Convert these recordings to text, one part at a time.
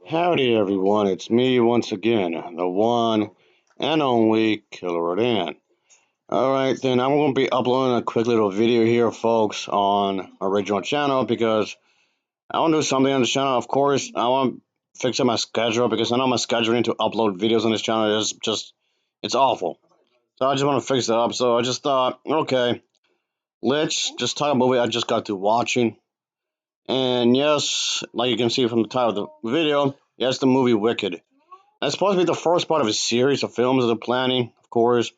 Howdy everyone, it's me once again, the one and only Killerrodan. Alright then, I'm going to be uploading a quick little video here folks on my original channel because I want to do something on the channel. Of course, I want to fix up my schedule because I know my scheduling to upload videos on this channel is just, it's awful. So I just want to fix it up, so I just thought, okay, let's just talk about a movie I just got to watching. And yes, like you can see from the title of the video, yes, the movie Wicked. That's supposed to be the first part of a series of films that they're planning, of course.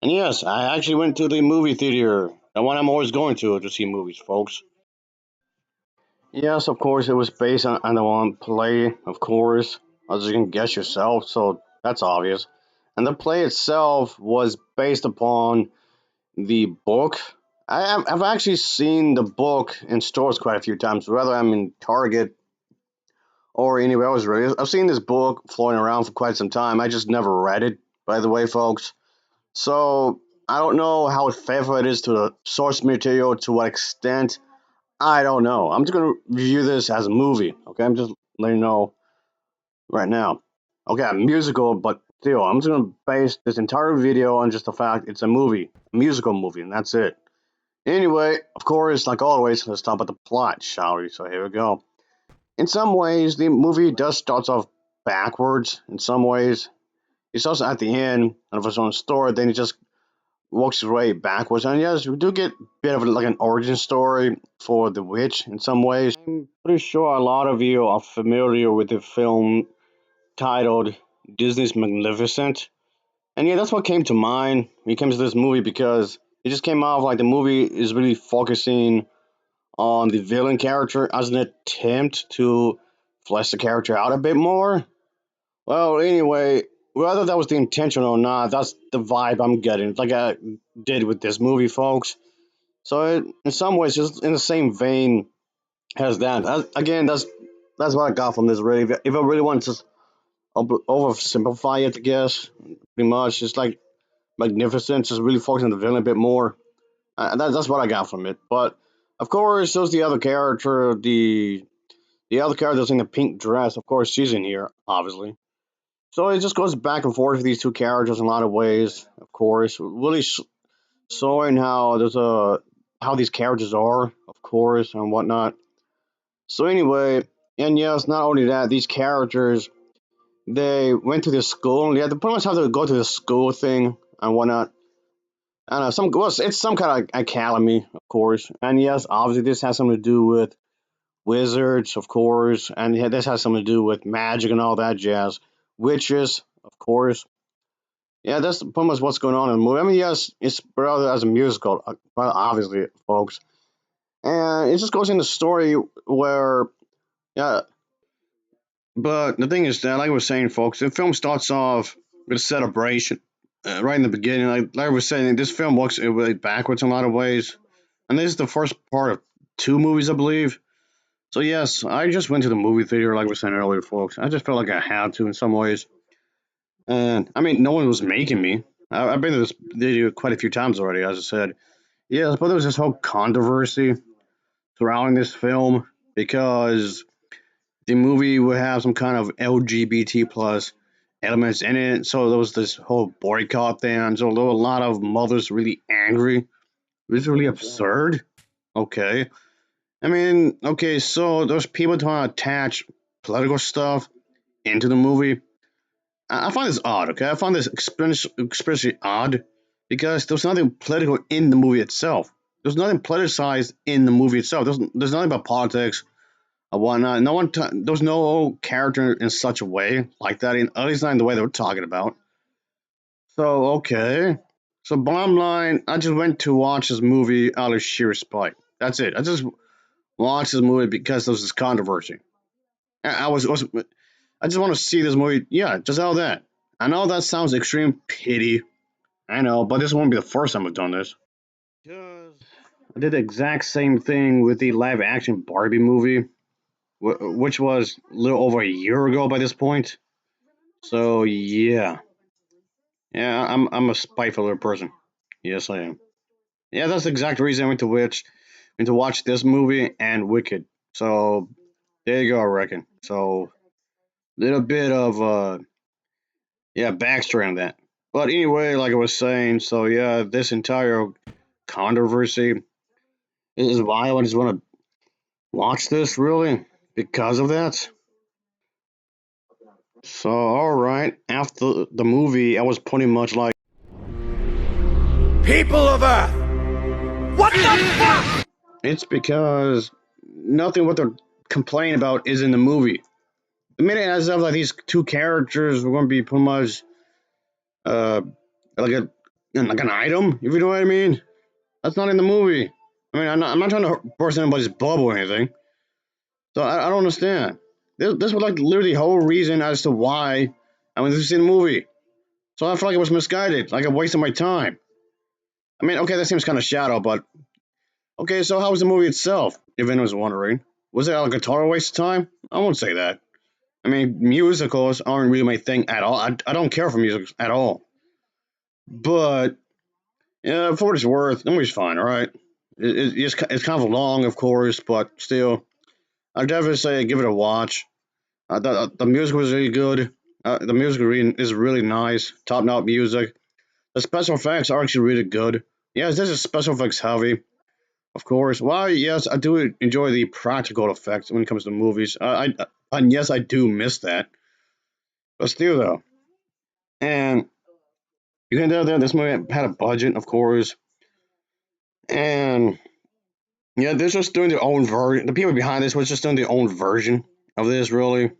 And yes, I actually went to the movie theater, the one I'm always going to see movies, folks. Yes, of course, it was based on the one play, of course, as you can guess yourself, so that's obvious. And the play itself was based upon the book. I've actually seen the book in stores quite a few times, whether I'm in Target or anywhere else really. I've seen this book floating around for quite some time. I just never read it, by the way, folks. So I don't know how faithful it is to the source material, to what extent. I don't know. I'm just gonna review this as a movie. Okay, I'm just letting you know right now. Okay, a musical, but still, I'm just gonna base this entire video on just the fact it's a movie, a musical movie, and that's it. Anyway, of course, like always, let's talk about the plot, shall we? So here we go. In some ways, the movie does start off backwards. In some ways, it starts at the end of his own story, then he just works his way backwards. And yes, we do get a bit of like an origin story for the witch in some ways. I'm pretty sure a lot of you are familiar with the film titled Disney's Magnificent. And yeah, that's what came to mind when it comes to this movie because it just came off like the movie is really focusing on the villain character as an attempt to flesh the character out a bit more. Well, anyway, whether that was the intention or not, that's the vibe I'm getting, like I did with this movie, folks. So, in some ways, just in the same vein as that. Again, that's what I got from this. Really, if I really want to just oversimplify it, I guess pretty much, it's like Magnificent, just really focusing on the villain a bit more. That's what I got from it. But of course, there's the other character, the other character that's in the pink dress. Of course, she's in here, obviously. So it just goes back and forth with these two characters in a lot of ways. Of course, really showing how there's a how these characters are, of course, and whatnot. So anyway, and yes, not only that, these characters they went to this school. And they had to pretty much have to go to the school thing and whatnot. I don't know, it's some kind of academy, of course. And yes, obviously this has something to do with wizards, of course, and yeah, this has something to do with magic and all that jazz. Witches, of course. Yeah, that's pretty much what's going on in the movie. I mean, yes, it's brought as a musical, well, obviously, folks. And it just goes into the story where, yeah, but the thing is that, like I was saying, folks, the film starts off with a celebration right in the beginning. Like I was saying, this film works really backwards in a lot of ways. And this is the first part of two movies, I believe. So, yes, I just went to the movie theater, like I was saying earlier, folks. I just felt like I had to in some ways. And, I mean, no one was making me. I've been to this theater quite a few times already, as I said. Yes, but there was this whole controversy surrounding this film because the movie would have some kind of LGBT plus elements in it. So there was this whole boycott thing. So there were a lot of mothers really angry. It was really absurd. Okay. I mean, okay, so there's people trying to attach political stuff into the movie. I find this odd, okay? I find this especially odd because there's nothing political in the movie itself. There's nothing politicized in the movie itself. There's nothing about politics or whatnot. There's no character in such a way like that, at least not in the way they were talking about. So, okay. So, bottom line, I just went to watch this movie out of sheer spite. That's it. I just watched this movie because there was this controversy. I I just want to see this movie. Yeah, just all that. I know that sounds extreme pity. I know, but this won't be the first time I've done this. Because I did the exact same thing with the live action Barbie movie, which was a little over a year ago by this point. So yeah, yeah, I'm a spiteful little person. Yes, I am. Yeah, that's the exact reason I went to watch this movie and Wicked. So there you go, I reckon. So little bit of yeah, backstory on that. But anyway, like I was saying, so yeah, this entire controversy is why I just want to watch this really because of that. So all right, after the movie, I was pretty much like, People of Earth! What the fuck? it's because nothing what they're complaining about is in the movie. The minute as of like these two characters were going to be pretty much uh like a like an item, if you know what I mean. That's not in the movie. I mean, I'm not trying to burst anybody's bubble or anything. So I don't understand. This was like literally the whole reason as to why I went to see the movie. So I feel like it was misguided, like I wasted my time. I mean, okay, that seems kind of shallow, but okay. So how was the movie itself? If anyone was wondering, was it like a total waste of time? I won't say that. I mean, musicals aren't really my thing at all. I don't care for musicals at all. But yeah, for what it's worth, the movie's fine. All right, it's kind of long, of course, but still, I'd definitely say give it a watch. The music was really good. The music is really nice, top notch music. The special effects are actually really good. Yes, this is special effects heavy, of course. Well, yes, I do enjoy the practical effects when it comes to movies. And yes, I do miss that. But still, though, and you can tell that this movie had a budget, of course, and yeah, they're just doing their own version. The people behind this was just doing their own version of this, really.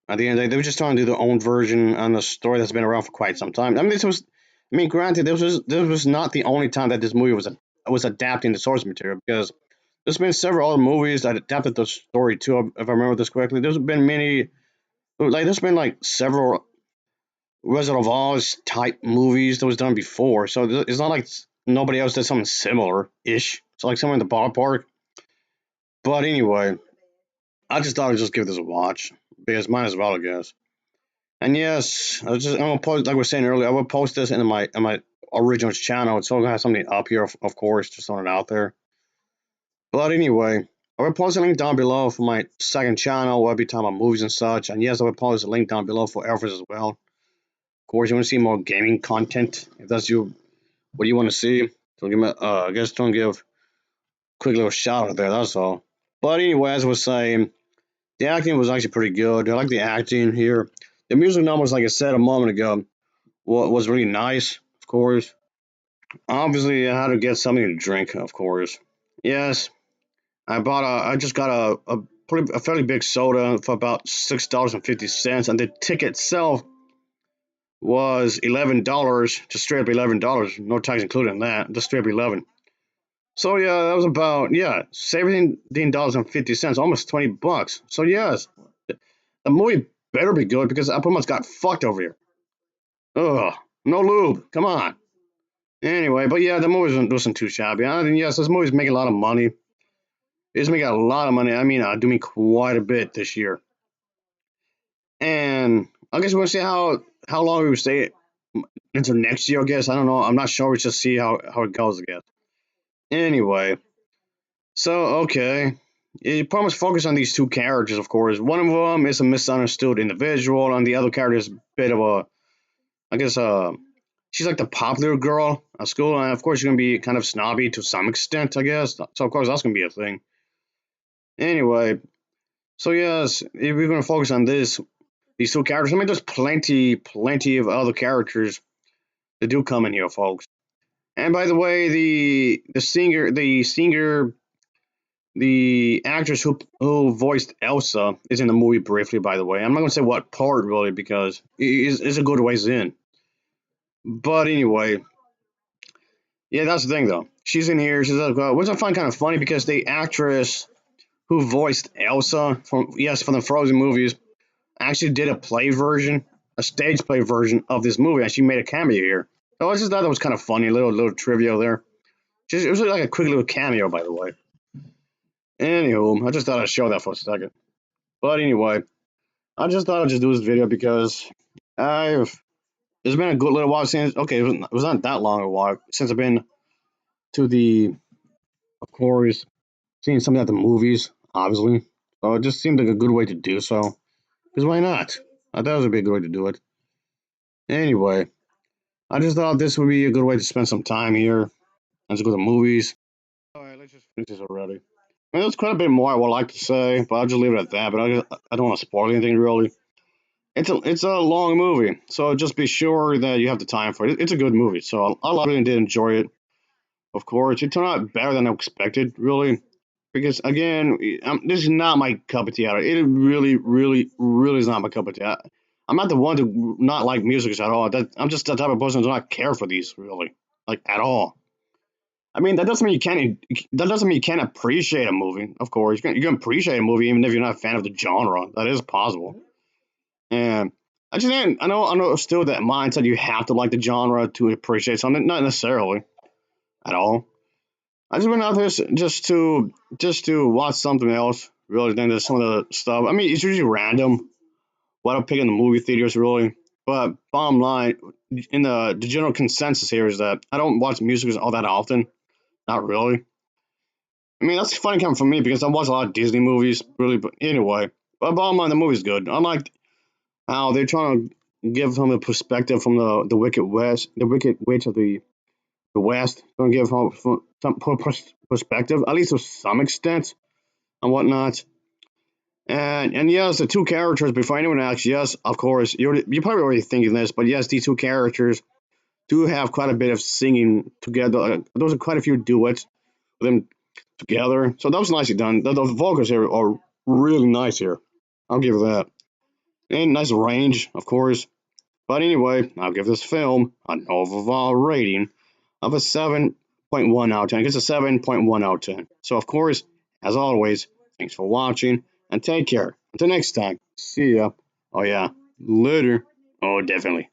At the end of the day, they were just trying to do their own version on a story that's been around for quite some time. I mean, this was, I mean, granted, this was not the only time that this movie was adapting the source material because there's been several other movies that adapted the story too. If I remember this correctly, there's been many, like there's been like several Resident of Oz type movies that was done before. So it's not like nobody else did something similar ish. It's like somewhere in the ballpark. But anyway, I just thought I'd just give this a watch because might as well, I guess. And yes, I'm gonna post like we were saying earlier. I will post this in my original channel. It's all gonna have something up here, of course, just throwing it out there. But anyway, I will post a link down below for my second channel where I'll be talking about movies and such. And yes, I will post a link down below for Elvis as well. Of course, you want to see more gaming content if that's what you want to see. So give me, I guess don't give a quick little shout out there. That's all. But anyway, as I was saying, the acting was actually pretty good. I like the acting here. The music numbers, like I said a moment ago, was really nice, of course. Obviously, I had to get something to drink, of course. Yes, I just got a fairly big soda for about $6.50, and the ticket itself was $11, just straight up $11, no tax included in that, just straight up 11. So yeah, that was about $17.50, almost $20. So yes, the movie better be good because I pretty much got fucked over here. Ugh, no lube, come on. Anyway, but yeah, the movie wasn't too shabby. And yes, this movie's making a lot of money. It's making a lot of money. I mean, doing quite a bit this year. And I guess we'll see how long we will stay into next year. I guess I don't know. I'm not sure. We just see how it goes. I guess. Anyway, so okay, you pretty much focus on these two characters. Of course, one of them is a misunderstood individual, and the other character is a bit of a, I guess, she's like the popular girl at school, and of course, she's gonna be kind of snobby to some extent, I guess. So of course, that's gonna be a thing. Anyway, so yes, if we're gonna focus on these two characters, I mean, there's plenty of other characters that do come in here, folks. And by the way, the actress who voiced Elsa is in the movie briefly. By the way, I'm not gonna say what part really because it's a good ways in. But anyway, yeah, that's the thing though. She's in here. She's like, which I find kind of funny because the actress who voiced Elsa from the Frozen movies actually did a play version, a stage play version of this movie, and she made a cameo here. So I just thought that was kind of funny, little trivia there. It was like a quick little cameo, by the way. Anywho, I just thought I'd show that for a second. But anyway, I just thought I'd just do this video because I've it's been a good little while since. Okay, it was not that long a while since I've been to the, of course, seeing something at the movies. Obviously, so it just seemed like a good way to do so. Because why not? I thought it would be a good way to do it. Anyway, I just thought this would be a good way to spend some time here and to go to movies. Alright, let's just finish this already. I mean, there's quite a bit more I would like to say, but I'll just leave it at that. But I don't want to spoil anything really. It's a long movie, so just be sure that you have the time for it. It's a good movie, so I really did enjoy it. Of course, it turned out better than I expected, really. Because again, this is not my cup of tea. It really, really, really is not my cup of tea. I'm not the one to not like musicals at all. I'm just the type of person who does not care for these really, like at all. I mean, that doesn't mean you can't. That doesn't mean you can't appreciate a movie. Of course, you can appreciate a movie even if you're not a fan of the genre. That is possible. And I know still that mindset you have to like the genre to appreciate something. Not necessarily at all. I just went out there just to watch something else. Really, than just some of the stuff. I mean, it's usually random what I'm picking in the movie theaters, really. But bottom line, in the general consensus here is that I don't watch musicals all that often. Not really. I mean, that's funny coming from me because I watch a lot of Disney movies, really. But anyway, but bottom line, the movie's good. I like how they're trying to give from a perspective from the Wicked West, the Wicked Witch of the West. Going to give from some perspective, at least to some extent, and whatnot. And yes, the two characters. Before anyone asks, yes, of course, you're probably already thinking this, but yes, these two characters do have quite a bit of singing together. Those are quite a few duets with them together. So that was nicely done. The vocals here are really nice here. I'll give it that. And nice range, of course. But anyway, I'll give this film an overall rating of a 7.1 out of 10. It's a 7.1 out of 10. So, of course, as always, thanks for watching and take care. Until next time, see ya. Oh, yeah, later. Oh, definitely.